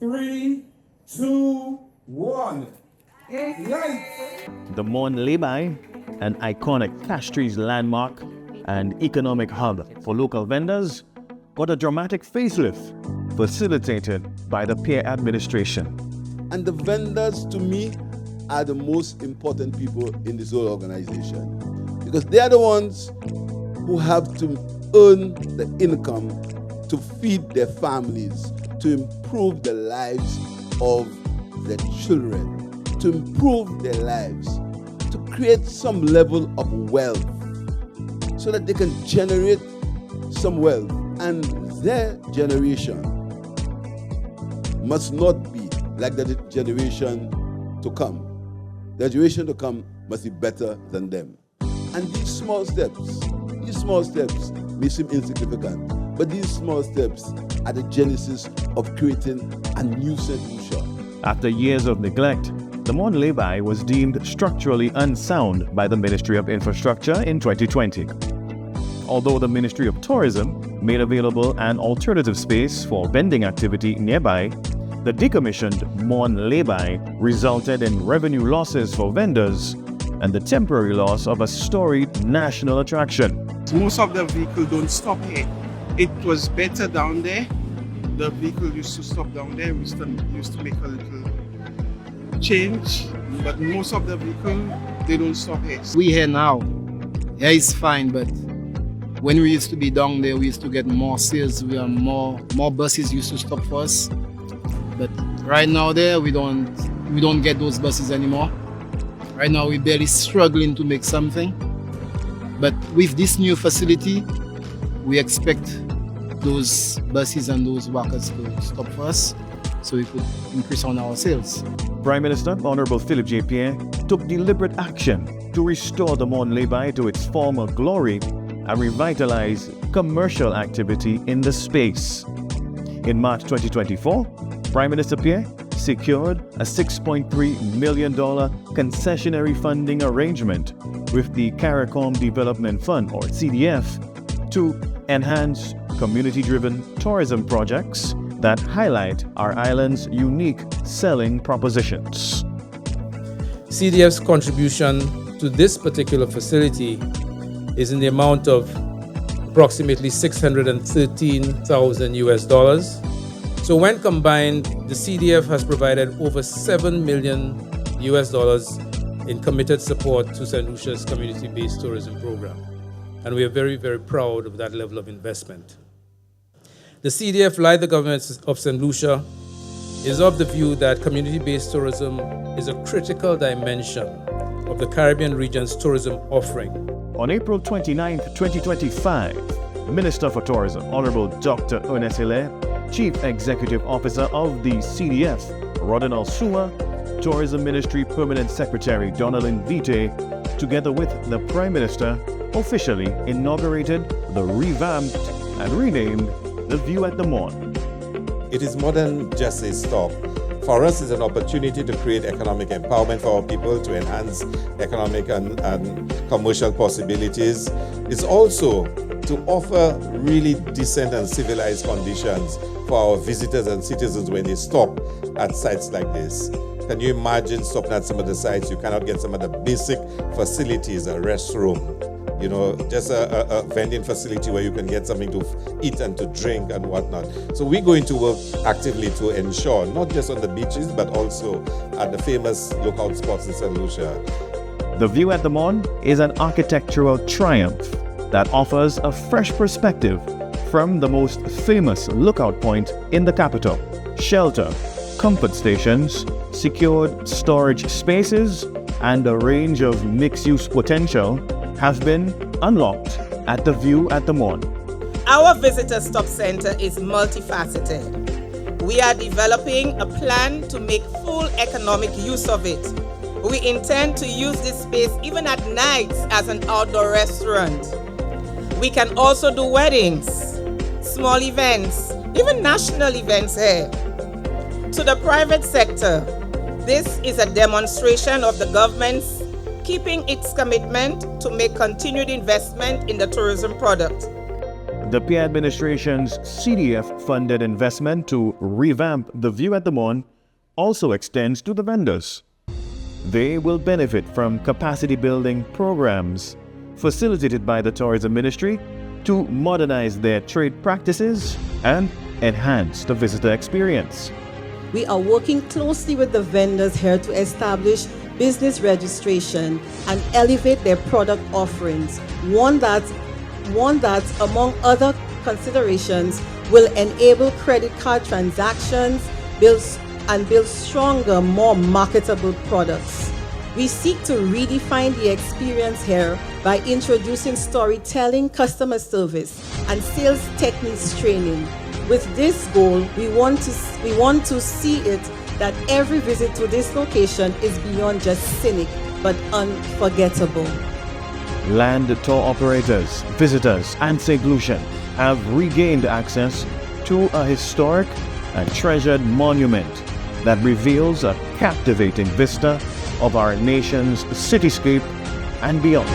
3, 2, 1. Ignite! The Morne Lay-by, an iconic Castries landmark and economic hub for local vendors, got a dramatic facelift facilitated by the Pierre Administration. And the vendors, to me, are the most important people in this whole organization, because they are the ones who have to earn the income to feed their families, to improve the lives of their children, to improve their lives, to create some level of wealth so that they can generate some wealth. And their generation must not be like the generation to come. The generation to come must be better than them. And these small steps may seem insignificant, but these small steps are the genesis of creating a new Saint Lucia. After years of neglect, the Morne Lay-by was deemed structurally unsound by the Ministry of Infrastructure in 2020. Although the Ministry of Tourism made available an alternative space for vending activity nearby, the decommissioned Morne Lay-by resulted in revenue losses for vendors and the temporary loss of a storied national attraction. Most of the vehicles don't stop here. It was better down there. The vehicle used to stop down there. We used to make a little change, but most of the vehicles, they don't stop here. We here now. Yeah, it's fine, but when we used to be down there, we used to get more sales. We are more buses used to stop for us. But right now there, we don't get those buses anymore. Right now, we're barely struggling to make something. But with this new facility, we expect those buses and those workers to stop for us so we could increase on our sales. Prime Minister Honorable Philip J. Pierre took deliberate action to restore the Morne Lay-by to its former glory and revitalize commercial activity in the space. In March 2024, Prime Minister Pierre secured a $6.3 million concessionary funding arrangement with the CARICOM Development Fund, or CDF, to enhance community-driven tourism projects that highlight our island's unique selling propositions. CDF's contribution to this particular facility is in the amount of approximately $613,000 US. So when combined, the CDF has provided over $7 million US in committed support to Saint Lucia's community-based tourism program. And we are very, very proud of that level of investment. The CDF, like the government of Saint Lucia, is of the view that community-based tourism is a critical dimension of the Caribbean region's tourism offering. On April 29, 2025, Minister for Tourism, Honorable Dr. Ernest Hilaire, Chief Executive Officer of the CDF, Rodinal Suma, Tourism Ministry Permanent Secretary Donalyn Vite, together with the Prime Minister, officially inaugurated the revamped and renamed The View at the Morne. It is more than just a stop. For us, it's an opportunity to create economic empowerment for our people, to enhance economic and commercial possibilities. It's also to offer really decent and civilized conditions for our visitors and citizens when they stop at sites like this. Can you imagine stopping at some of the sites? You cannot get some of the basic facilities, a restroom, just a vending facility where you can get something to eat and to drink and whatnot. So we're going to work actively to ensure, not just on the beaches, but also at the famous lookout spots in Saint Lucia. The View at the Morne is an architectural triumph that offers a fresh perspective from the most famous lookout point in the capital. Shelter, comfort stations, secured storage spaces, and a range of mixed-use potential have been unlocked at the View at the Morne. Our Visitor Stop Center is multifaceted. We are developing a plan to make full economic use of it. We intend to use this space even at nights as an outdoor restaurant. We can also do weddings, small events, even national events here. To the private sector, this is a demonstration of the government's keeping its commitment to make continued investment in the tourism product. The Pierre Administration's CDF-funded investment to revamp the view at the Morne also extends to the vendors. They will benefit from capacity building programs facilitated by the Tourism Ministry to modernize their trade practices and enhance the visitor experience. We are working closely with the vendors here to establish business registration and elevate their product offerings. One that among other considerations will enable credit card transactions, build stronger, more marketable products. We seek to redefine the experience here by introducing storytelling, customer service, and sales techniques training. With this goal, we want to see it that every visit to this location is beyond just scenic, but unforgettable. Land tour operators, visitors, and Saint Lucians have regained access to a historic and treasured monument that reveals a captivating vista of our nation's cityscape and beyond.